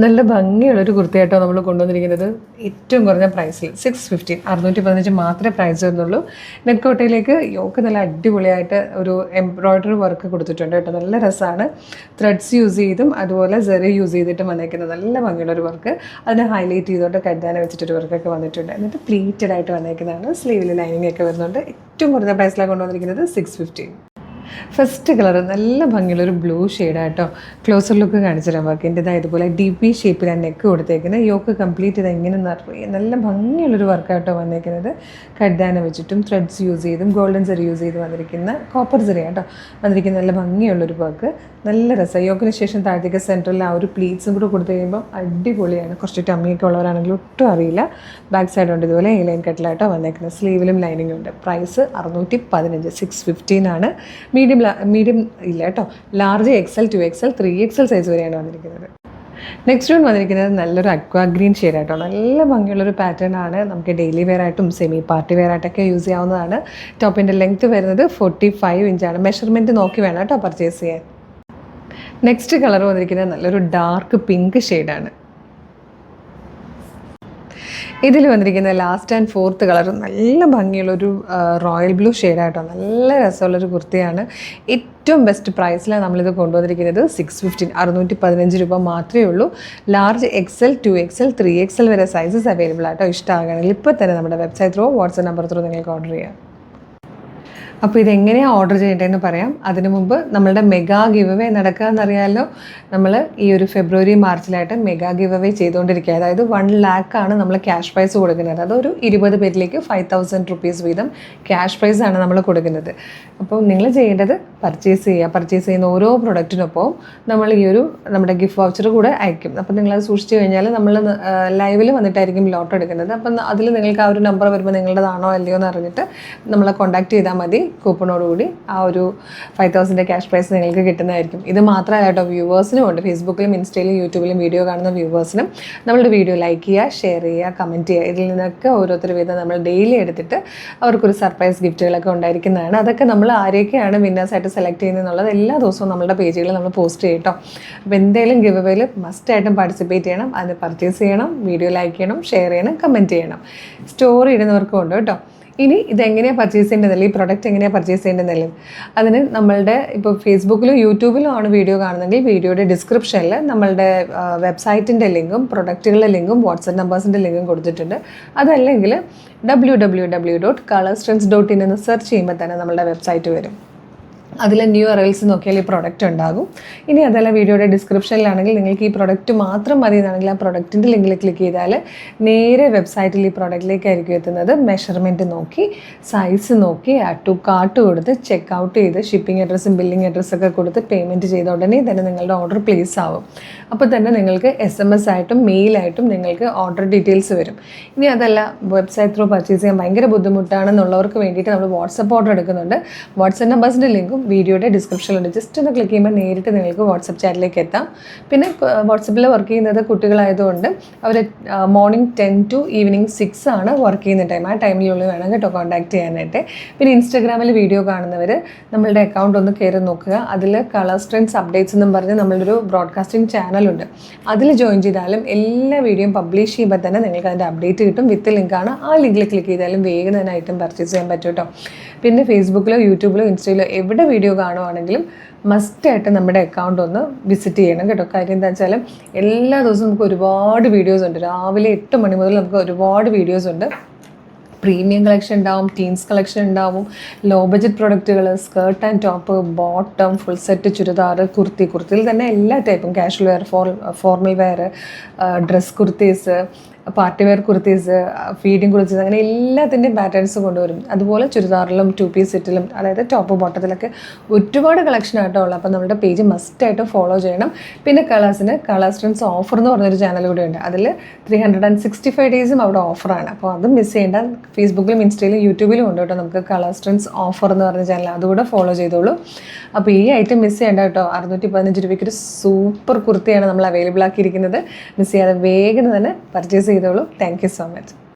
നല്ല ഭംഗിയുള്ളൊരു കുർത്തിയായിട്ടോ നമ്മൾ കൊണ്ടുവന്നിരിക്കുന്നത്. ഏറ്റവും കുറഞ്ഞ പ്രൈസിൽ 615, 615 മാത്രമേ പ്രൈസ് വരുന്നുള്ളൂ. നെറ്റ് കോട്ടയിലേക്ക് യോക്ക് നല്ല അടിപൊളിയായിട്ട് ഒരു എംബ്രോയ്ഡറി വർക്ക് കൊടുത്തിട്ടുണ്ട് കേട്ടോ. നല്ല രസമാണ്. ത്രെഡ്സ് യൂസ് ചെയ്തും അതുപോലെ സെറി യൂസ് ചെയ്തിട്ടും വന്നേക്കുന്നത് നല്ല ഭംഗിയുള്ളൊരു വർക്ക്. അതിനെ ഹൈലൈറ്റ് ചെയ്തുകൊണ്ട് കഡ്ഡാന വെച്ചിട്ടൊരു വർക്കൊക്കെ വന്നിട്ടുണ്ട്. എന്നിട്ട് പ്ലീറ്റഡ് ആയിട്ട് വന്നേക്കുന്നതാണ്. സ്ലീവിൽ ലൈനിങ് ഒക്കെ വരുന്നുണ്ട്. ഏറ്റവും കുറഞ്ഞ പ്രൈസിലാണ് കൊണ്ടുവന്നിരിക്കുന്നത് 615. ഫസ്റ്റ് കളർ നല്ല ഭംഗിയുള്ളൊരു ബ്ലൂ ഷെയ്ഡായിട്ടോ. ക്ലോസർ ലുക്ക് കാണിച്ചു തരാൻ വർക്കിൻ്റെ ഇതുപോലെ DP ഷേപ്പിലാണ് നെക്ക് കൊടുത്തേക്കുന്നത്. യോക്ക് കംപ്ലീറ്റ് ചെയ്ത് എങ്ങനെ നിറയെ നല്ല ഭംഗിയുള്ളൊരു വർക്കായിട്ടോ വന്നേക്കുന്നത്. കഡ്ഡാന വെച്ചിട്ടും ത്രെഡ്സ് യൂസ് ചെയ്തും ഗോൾഡൻ സെറി യൂസ് ചെയ്ത് വന്നിരിക്കുന്ന കോപ്പർ സെറി ആട്ടോ വന്നിരിക്കുന്ന നല്ല ഭംഗിയുള്ളൊരു വർക്ക്. നല്ല രസമാണ്. യോക്കിന് ശേഷം താഴത്തേക്ക് സെൻറ്ററിൽ ആ ഒരു പ്ലീറ്റ്സും കൂടെ കൊടുത്തു കഴിയുമ്പോൾ അടിപൊളിയാണ്. കുറച്ച് ടമ്മിയൊക്കെ ഉള്ളവരാണെങ്കിലും ഒട്ടും അറിയില്ല. ബാക്ക് സൈഡ് ഉണ്ട് ഇതുപോലെ എ ലൈൻ കട്ടിലായിട്ടോ വന്നേക്കുന്നത്. സ്ലീവിലും ലൈനിങ്ങും ഉണ്ട്. പ്രൈസ് 615, 615 ആണ്. മീഡിയം ഇല്ല കേട്ടോ. Large XL, 2XL, 3XL size വരെയാണ് വന്നിരിക്കുന്നത്. നെക്സ്റ്റ് വൺ വന്നിരിക്കുന്നത് നല്ലൊരു അക്വാ ഗ്രീൻ ഷെയ്ഡായിട്ടോ. നല്ല ഭംഗിയുള്ളൊരു പാറ്റേൺ ആണ്. നമുക്ക് ഡെയിലി വെയർ ആയിട്ടും സെമി പാർട്ടി വെയർ ആയിട്ടൊക്കെ യൂസ് ചെയ്യാവുന്നതാണ്. ടോപ്പിൻ്റെ ലെങ്ത്ത് വരുന്നത് 45 ഇഞ്ചാണ്. മെഷർമെൻറ്റ് നോക്കി വേണം കേട്ടോ പർച്ചേസ് ചെയ്യാൻ. നെക്സ്റ്റ് കളർ വന്നിരിക്കുന്നത് നല്ലൊരു ഡാർക്ക് പിങ്ക് ഷെയ്ഡാണ്. ഇതിൽ വന്നിരിക്കുന്ന ലാസ്റ്റ് ആൻഡ് ഫോർത്ത് കളർ നല്ല ഭംഗിയുള്ളൊരു റോയൽ ബ്ലൂ ഷെയ്ഡായിട്ടോ. നല്ല രസമുള്ളൊരു കുർത്തിയാണ്. ഏറ്റവും ബെസ്റ്റ് പ്രൈസിലാണ് നമ്മളിത് കൊണ്ടുവന്നിരിക്കുന്നത്. 615, 615 രൂപ മാത്രമേ ഉള്ളൂ. ലാർജ് XL, 2XL, 3XL വരെ സൈസസ് അവൈലബിൾ ആയിട്ടോ. ഇഷ്ടമാകണമെങ്കിൽ ഇപ്പോൾ തന്നെ നമ്മുടെ website through, WhatsApp number through നിങ്ങൾക്ക് ഓർഡർ ചെയ്യാം. അപ്പോൾ ഇതെങ്ങനെയാണ് ഓർഡർ ചെയ്യേണ്ടതെന്ന് പറയാം. അതിനു മുമ്പ് നമ്മളുടെ മെഗാ ഗിവ് അവേ നടക്കുക എന്നറിയാമല്ലോ. നമ്മൾ ഈ ഒരു ഫെബ്രുവരി മാർച്ചിലായിട്ട് മെഗാ ഗിവ് അവേ ചെയ്തുകൊണ്ടിരിക്കുക. അതായത് 1 lakh ആണ് നമ്മൾ ക്യാഷ് പ്രൈസ് കൊടുക്കുന്നത്. അതൊരു 20 പേരിലേക്ക് 5000 റുപ്പീസ് വീതം ക്യാഷ് പ്രൈസാണ് നമ്മൾ കൊടുക്കുന്നത്. അപ്പോൾ നിങ്ങൾ ചെയ്യേണ്ടത് പർച്ചേസ് ചെയ്യുന്ന ഓരോ പ്രൊഡക്റ്റിനൊപ്പം നമ്മൾ ഈ ഒരു നമ്മുടെ ഗിഫ്റ്റ് വൗച്ചർ കൂടെ അയക്കും. അപ്പോൾ നിങ്ങളത് സൂക്ഷിച്ച് കഴിഞ്ഞാൽ നമ്മൾ ലൈവിൽ വന്നിട്ടായിരിക്കും ലോട്ട് എടുക്കുന്നത്. അപ്പം അതിൽ നിങ്ങൾക്ക് ആ ഒരു നമ്പർ വരുമ്പോൾ നിങ്ങളുടേതാണോ അല്ലയോ എന്ന് അറിഞ്ഞിട്ട് നമ്മളെ കോൺടാക്ട് ചെയ്താൽ മതി. കൂപ്പണോടുകൂടി ആ ഒരു 5000 ക്യാഷ് പ്രൈസ് നിങ്ങൾക്ക് കിട്ടുന്നതായിരിക്കും. ഇത് മാത്രമല്ല കേട്ടോ, വ്യൂവേഴ്സിനും ഉണ്ട്. ഫേസ്ബുക്കിലും ഇൻസ്റ്റയിലും യൂട്യൂബിലും വീഡിയോ കാണുന്ന വ്യൂവേഴ്സിനും നമ്മളുടെ വീഡിയോ ലൈക്ക് ചെയ്യുക, ഷെയർ ചെയ്യുക, കമൻറ്റ് ചെയ്യുക. ഇതിൽ നിന്നൊക്കെ ഓരോരുത്തർ വീതം നമ്മൾ ഡെയിലി എടുത്തിട്ട് അവർക്കൊരു സർപ്രൈസ് ഗിഫ്റ്റുകളൊക്കെ ഉണ്ടായിരിക്കുന്നതാണ്. അതൊക്കെ നമ്മൾ ആരെയൊക്കെയാണ് വിന്നേഴ്സായിട്ട് സെലക്ട് ചെയ്യുന്നത് എന്നുള്ളത് എല്ലാ ദിവസവും നമ്മളുടെ പേജുകളിൽ നമ്മൾ പോസ്റ്റ് ചെയ്യും കേട്ടോ. അപ്പോൾ എന്തെങ്കിലും ഗിവ് അവേയിൽ മസ്റ്റായിട്ടും പാർട്ടിസിപ്പേറ്റ് ചെയ്യണം. അതിന് പർച്ചേസ് ചെയ്യണം, വീഡിയോ ലൈക്ക് ചെയ്യണം, ഷെയർ ചെയ്യണം, കമൻറ്റ് ചെയ്യണം. സ്റ്റോറി ഇടുന്നവർക്കും ഉണ്ട് കേട്ടോ. ഇനി ഇതെങ്ങനെയാണ് പർച്ചേസ് ചെയ്യേണ്ടതല്ലേ, ഈ പ്രൊഡക്റ്റ് എങ്ങനെയാണ് പർച്ചേസ് ചെയ്യേണ്ടതല്ലേ, അതിന് നമ്മളുടെ ഇപ്പോൾ ഫേസ്ബുക്കിലും യൂട്യൂബിലും ആണ് വീഡിയോ കാണുന്നതെങ്കിൽ വീഡിയോയുടെ ഡിസ്ക്രിപ്ഷനിൽ നമ്മളുടെ വെബ്സൈറ്റിൻ്റെ ലിങ്കും പ്രൊഡക്റ്റുകളുടെ ലിങ്കും വാട്സപ്പ് നമ്പേഴ്സിൻ്റെ ലിങ്കും കൊടുത്തിട്ടുണ്ട്. അതല്ലെങ്കിൽ www.colorstrends.in എന്ന് സെർച്ച് ചെയ്യുമ്പോൾ തന്നെ നമ്മളുടെ വെബ്സൈറ്റ് വരും. അതിൽ ന്യൂ അറൈവൽസ് നോക്കിയാൽ ഈ പ്രൊഡക്റ്റ് ഉണ്ടാകും. ഇനി അതല്ല വീഡിയോയുടെ ഡിസ്ക്രിപ്ഷനിലാണെങ്കിൽ നിങ്ങൾക്ക് ഈ പ്രൊഡക്റ്റ് മാത്രം മതി എന്നാണെങ്കിൽ ആ പ്രൊഡക്റ്റിൻ്റെ ലിങ്കിൽ ക്ലിക്ക് ചെയ്താൽ നേരെ വെബ്സൈറ്റിൽ ഈ പ്രൊഡക്റ്റിലേക്കായിരിക്കും എത്തുന്നത്. മെഷർമെൻറ്റ് നോക്കി, സൈസ് നോക്കി, ആഡ് ടു കാർട്ട് കൊടുത്ത് ചെക്ക് ഔട്ട് ചെയ്ത് ഷിപ്പിംഗ് അഡ്രസ്സും ബില്ലിംഗ് അഡ്രസ്സൊക്കെ കൊടുത്ത് പേയ്മെൻറ്റ് ചെയ്ത ഉടനെ തന്നെ നിങ്ങളുടെ ഓർഡർ പ്ലേസ് ആവും. അപ്പോൾ തന്നെ നിങ്ങൾക്ക് SMS ആയിട്ടും മെയിലായിട്ടും നിങ്ങൾക്ക് ഓർഡർ ഡീറ്റെയിൽസ് വരും. ഇനി അതല്ല വെബ്സൈറ്റ് ത്രൂ പർച്ചേസ് ചെയ്യാൻ ഭയങ്കര ബുദ്ധിമുട്ടാണെന്നുള്ളവർക്ക് വേണ്ടിയിട്ട് നമ്മൾ വാട്സപ്പ് ഓർഡർ എടുക്കുന്നുണ്ട്. വാട്സപ്പ് നമ്പേഴ്സിൻ്റെ ലിങ്കും വീഡിയോയുടെ ഡിസ്ക്രിപ്ഷനിലുണ്ട്. ജസ്റ്റ് ഒന്ന് ക്ലിക്ക് ചെയ്യുമ്പോൾ നേരിട്ട് നിങ്ങൾക്ക് വാട്സപ്പ് ചാറ്റിലേക്ക് എത്താം. പിന്നെ വാട്സപ്പിൽ വർക്ക് ചെയ്യുന്നത് കുട്ടികളായതുകൊണ്ട് അവർ മോർണിംഗ് 10 to ഈവനിങ് 6 ആണ് വർക്ക് ചെയ്യുന്ന ടൈം. ആ ടൈമിലുള്ളിൽ വേണം കേട്ടോ കോൺടാക്ട് ചെയ്യാനായിട്ട്. പിന്നെ ഇൻസ്റ്റാഗ്രാമിൽ വീഡിയോ കാണുന്നവർ നമ്മളുടെ അക്കൗണ്ട് ഒന്ന് കയറി നോക്കുക. അതിൽ കളേഴ്സ് ട്രെൻഡ്സ് അപ്ഡേറ്റ്സ് എന്നും പറഞ്ഞ് നമ്മളൊരു ബ്രോഡ്കാസ്റ്റിംഗ് ചാനലുണ്ട്. അതിൽ ജോയിൻ ചെയ്താലും എല്ലാ വീഡിയോയും പബ്ലിഷ് ചെയ്യുമ്പോൾ തന്നെ നിങ്ങൾക്ക് അതിൻ്റെ അപ്ഡേറ്റ് കിട്ടും. വിത്ത് ലിങ്കാണ്. ആ ലിങ്കിൽ ക്ലിക്ക് ചെയ്താലും വേഗം തന്നെ ഐറ്റം പർച്ചേസ് ചെയ്യാൻ പറ്റും കേട്ടോ. പിന്നെ ഫേസ്ബുക്കിലോ യൂട്യൂബിലോ ഇൻസ്റ്റയിലോ എവിടെ വീഡിയോ കാണുവാണെങ്കിലും മസ്റ്റായിട്ട് നമ്മുടെ അക്കൗണ്ട് ഒന്ന് വിസിറ്റ് ചെയ്യണം കേട്ടോ. കാര്യം എന്താ വെച്ചാൽ എല്ലാ ദിവസവും നമുക്ക് ഒരുപാട് വീഡിയോസ് ഉണ്ട്. രാവിലെ 8 മണി മുതൽ നമുക്ക് ഒരുപാട് വീഡിയോസ് ഉണ്ട്. പ്രീമിയം കളക്ഷൻ ഉണ്ടാവും, ടീൻസ് കളക്ഷൻ ഉണ്ടാവും, ലോ ബഡ്ജറ്റ് പ്രൊഡക്റ്റുകൾ, skirt and top, bottom, full set churidar, കുർത്തിയിൽ തന്നെ എല്ലാ ടൈപ്പും, casual wear, formal wear, dress kurtis, party wear kurtis, feeding kurtis, അങ്ങനെ എല്ലാത്തിൻ്റെയും പാറ്റേൺസ് കൊണ്ടുവരും. അതുപോലെ ചുരിദാറിലും 2 പീസ് സെറ്റിലും, അതായത് ടോപ്പ് ബോട്ടത്തിലൊക്കെ ഒരുപാട് കളക്ഷൻ ആയിട്ടോ ഉള്ളത്. അപ്പോൾ നമ്മുടെ പേജ് മസ്റ്റായിട്ട് ഫോളോ ചെയ്യണം. പിന്നെ കളേഴ്സ് ട്രെൻഡ്സ് ഓഫർ എന്ന് പറഞ്ഞൊരു ചാനൽ കൂടെ ഉണ്ട്. അതിൽ 365 ഡേയ്സും അവിടെ ഓഫറാണ്. അപ്പോൾ അത് മിസ് ചെയ്യേണ്ട. ഫേസ്ബുക്കിലും ഇൻസ്റ്റയിലും യൂട്യൂബിലും ഉണ്ട് കേട്ടോ നമുക്ക് കളേഴ്സ് ട്രെൻഡ്സ് ഓഫർ എന്ന് പറഞ്ഞ ചാനൽ. അതുകൂടെ ഫോളോ ചെയ്തോളൂ. അപ്പോൾ ഈ ഐറ്റം മിസ് ചെയ്യേണ്ട കേട്ടോ. 615 രൂപയ്ക്ക് ഒരു സൂപ്പർ കുർത്തിയാണ് നമ്മൾ അവൈലബിൾ ആക്കിയിരിക്കുന്നത്. മിസ് ചെയ്യാതെ വേഗം തന്നെ പർച്ചേസ് ചെയ്തോളൂ. Thank you so much.